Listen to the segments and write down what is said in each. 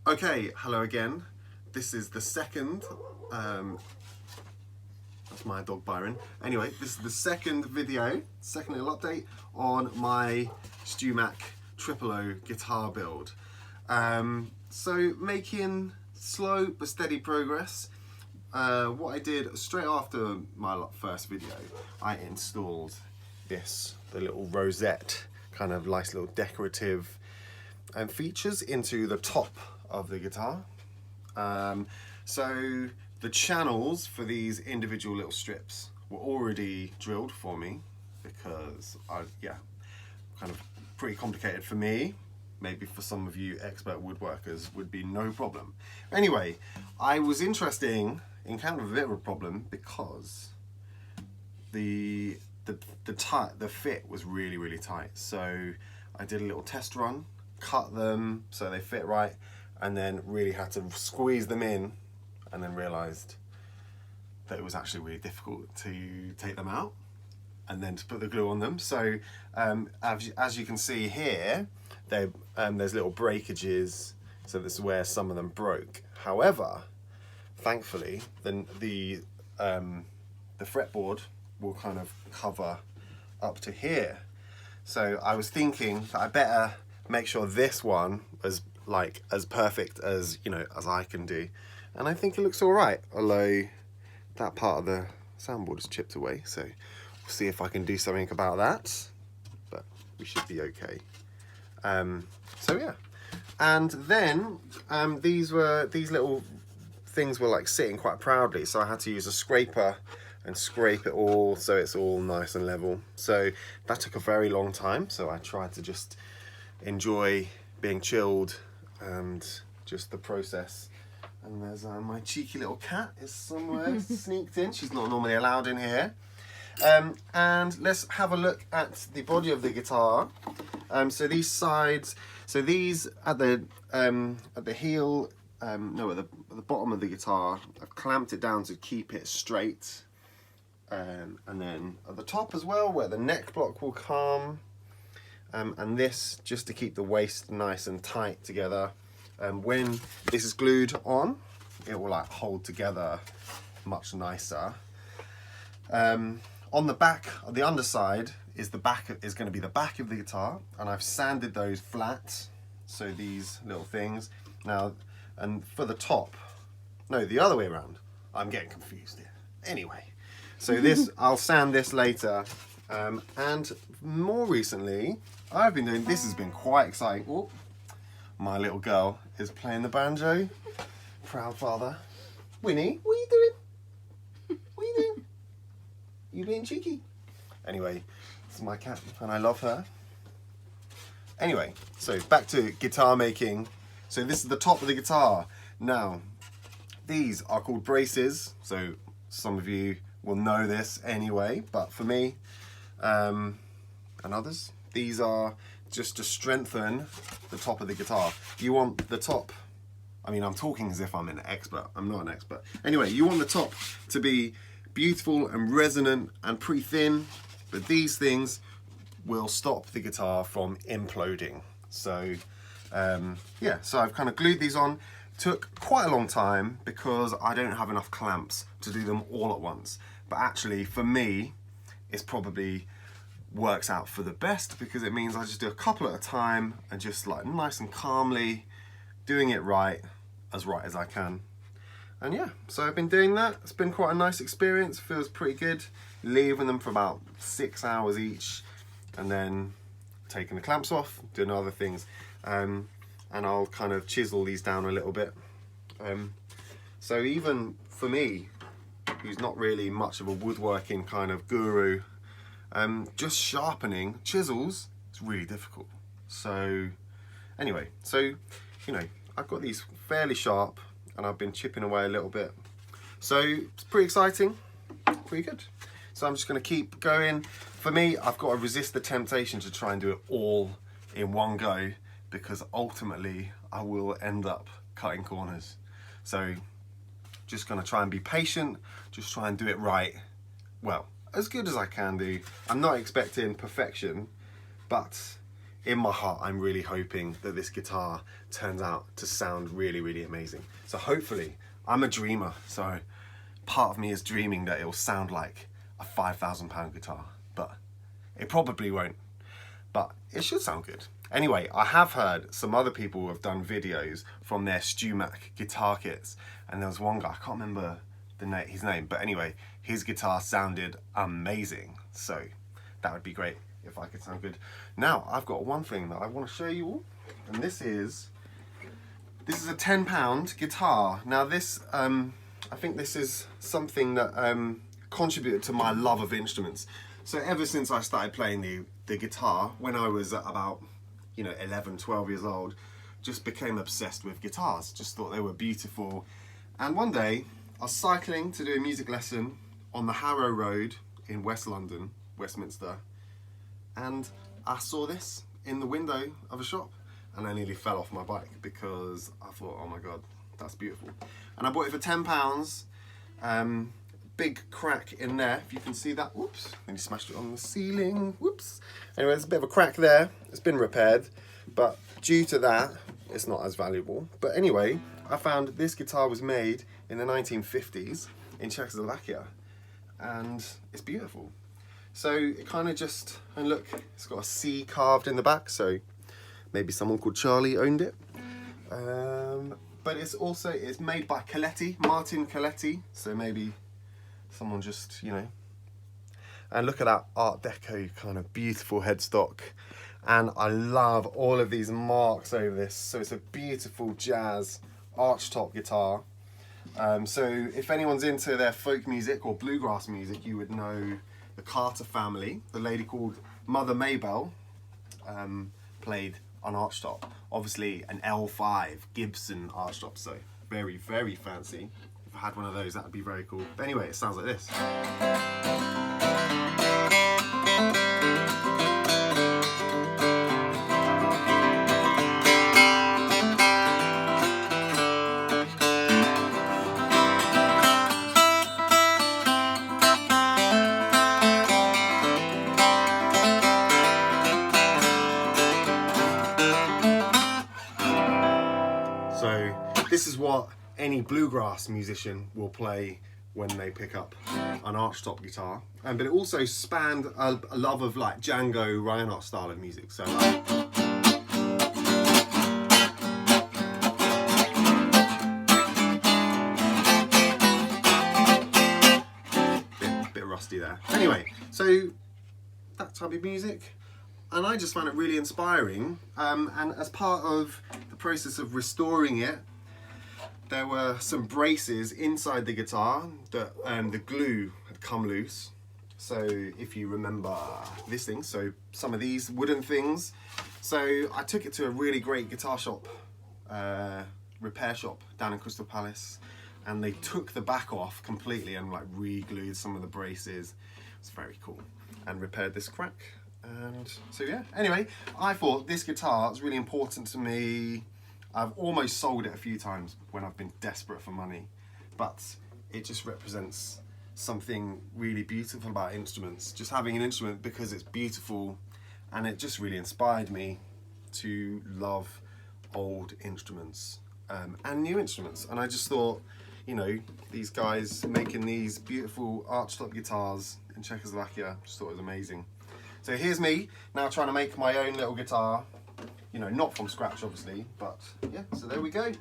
Okay, hello again. This is the second, that's my dog Byron. Anyway, this is the second video, second little update on my StewMac 000 guitar build. So making slow but steady progress. What I did straight after my first video, I installed the little rosette, kind of nice little decorative features into the top of the guitar. So the channels for these individual little strips were already drilled for me because kind of pretty complicated for me. Maybe for some of you expert woodworkers would be no problem. Anyway, I was interested in kind of a bit of a problem because the fit was really tight. So I did a little test run, cut them so they fit right, and then really had to squeeze them in, and then realized that it was actually really difficult to take them out and then to put the glue on them. So as you can see here, there's little breakages, so this is where some of them broke. However, thankfully, the fretboard will kind of cover up to here. So I was thinking that I better make sure this one is as perfect as as I can do, and I think it looks all right. Although that part of the soundboard is chipped away, so we'll see if I can do something about that. But we should be okay. So yeah, and then these little things were sitting quite proudly, so I had to use a scraper and scrape it all so it's all nice and level. So that took a very long time, so I tried to just enjoy being chilled and just the process. And there's my cheeky little cat is somewhere sneaked in. She's not normally allowed in here. And let's have a look at the body of the guitar. So these sides, so these at the heel, no, at the bottom of the guitar, I've clamped it down to keep it straight. And then at the top as well, where the neck block will come. And this just to keep the waist nice and tight together. When this is glued on, it will hold together much nicer. On the back, on the underside, is going to be the back of the guitar, and I've sanded those flat. So these little things now, and for the top, no, the other way around. I'm getting confused here. Anyway, so this I'll sand this later. And more recently, I've been doing, this has been quite exciting. Oh, my little girl is playing the banjo. Proud father. Winnie, what are you doing? What are you doing? You being cheeky? Anyway, this is my cat and I love her. Anyway, so back to guitar making. So this is the top of the guitar. Now, these are called braces. So some of you will know this anyway, but for me, and others, these are just to strengthen the top of the guitar. You want the top, I mean, I'm talking as if I'm an expert. I'm not an expert. Anyway, you want the top to be beautiful and resonant and pretty thin, but these things will stop the guitar from imploding. So yeah, so I've kind of glued these on. Took quite a long time because I don't have enough clamps to do them all at once. But actually, for me, it's probably works out for the best because it means I just do a couple at a time and just nice and calmly doing it right as I can. And yeah, so I've been doing that. It's been quite a nice experience. Feels pretty good. Leaving them for about 6 hours each, and then taking the clamps off, doing other things. And I'll kind of chisel these down a little bit. So even for me, who's not really much of a woodworking kind of guru, just sharpening chisels is really difficult. So anyway, so I've got these fairly sharp and I've been chipping away a little bit. So it's pretty exciting, pretty good. So I'm just going to keep going. For me, I've got to resist the temptation to try and do it all in one go, because ultimately I will end up cutting corners. So just going to try and be patient, just try and do it right, well, as good as I can do. I'm not expecting perfection, but in my heart, I'm really hoping that this guitar turns out to sound really, really amazing. So hopefully, I'm a dreamer, so part of me is dreaming that it'll sound like a £5,000 guitar, but it probably won't, but it should sound good. Anyway, I have heard some other people who have done videos from their StewMac guitar kits, and there was one guy, I can't remember his name, but anyway, his guitar sounded amazing, so that would be great if I could sound good. Now, I've got one thing that I want to show you all, and this is a £10 guitar. Now this, I think this is something that contributed to my love of instruments. So ever since I started playing the guitar, when I was about 11, 12 years old, just became obsessed with guitars, just thought they were beautiful. And one day, I was cycling to do a music lesson on the Harrow Road in West London, Westminster, and I saw this in the window of a shop, and I nearly fell off my bike because I thought, oh my God, that's beautiful. And I bought it for £10, big crack in there, if you can see that, whoops, and you smashed it on the ceiling, whoops. Anyway, there's a bit of a crack there, it's been repaired, but due to that, it's not as valuable. But anyway, I found this guitar was made in the 1950s in Czechoslovakia, and it's beautiful. So it kind of just, and look, it's got a C carved in the back, so maybe someone called Charlie owned it. But it's made by Coletti, Martin Coletti, so maybe someone just, and look at that Art Deco kind of beautiful headstock. And I love all of these marks over this, so it's a beautiful jazz archtop guitar. So if anyone's into their folk music or bluegrass music, you would know the Carter family. The lady called Mother Maybelle played an archtop. Obviously an L5 Gibson archtop, so very, very fancy. If I had one of those, that would be very cool. But anyway, it sounds like this. So this is what any bluegrass musician will play when they pick up an archtop guitar. But it also spanned a love of like Django Reinhardt style of music. So bit rusty there. Anyway, so that type of music. And I just found it really inspiring, and as part of the process of restoring it, there were some braces inside the guitar that the glue had come loose. So if you remember this thing, so some of these wooden things. So I took it to a really great guitar shop, repair shop down in Crystal Palace, and they took the back off completely and like re-glued some of the braces. It's very cool, and repaired this crack. And so yeah, anyway, I thought this guitar is really important to me. I've almost sold it a few times when I've been desperate for money, but it just represents something really beautiful about instruments. Just having an instrument because it's beautiful, and it just really inspired me to love old instruments and new instruments. And I just thought, these guys making these beautiful archtop guitars in Czechoslovakia, just thought it was amazing. So here's me now trying to make my own little guitar, not from scratch obviously, but yeah, so there we go.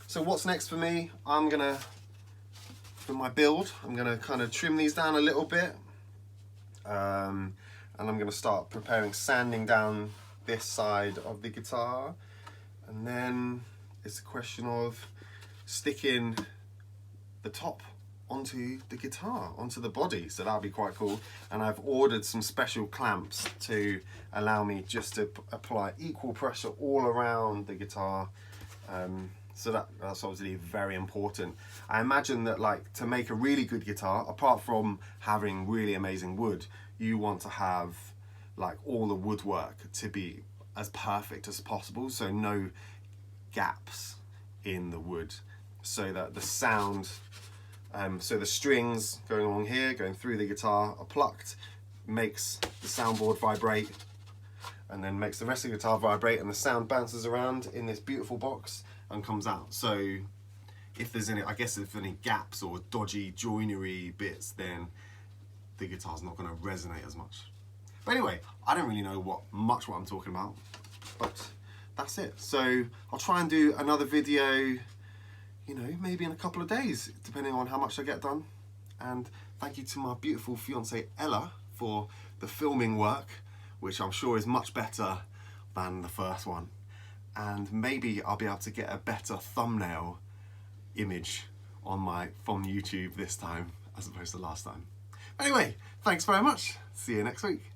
So what's next for me? For my build, I'm gonna kind of trim these down a little bit, and I'm gonna start preparing sanding down this side of the guitar, and then it's a question of sticking the top onto the guitar, onto the body, so that'll be quite cool. And I've ordered some special clamps to allow me just to apply equal pressure all around the guitar, so that's obviously very important. I imagine that to make a really good guitar, apart from having really amazing wood, you want to have all the woodwork to be as perfect as possible, so no gaps in the wood, so that the sound, so the strings going along here, going through the guitar, are plucked, makes the soundboard vibrate, and then makes the rest of the guitar vibrate, and the sound bounces around in this beautiful box and comes out. So if there's any, I guess if any gaps or dodgy joinery bits, then the guitar's not going to resonate as much. But anyway, I don't really know what I'm talking about, but that's it. So I'll try and do another video, you know, maybe in a couple of days, depending on how much I get done. And thank you to my beautiful fiancée Ella for the filming work, which I'm sure is much better than the first one. And maybe I'll be able to get a better thumbnail image from YouTube this time as opposed to last time. Anyway, thanks very much. See you next week.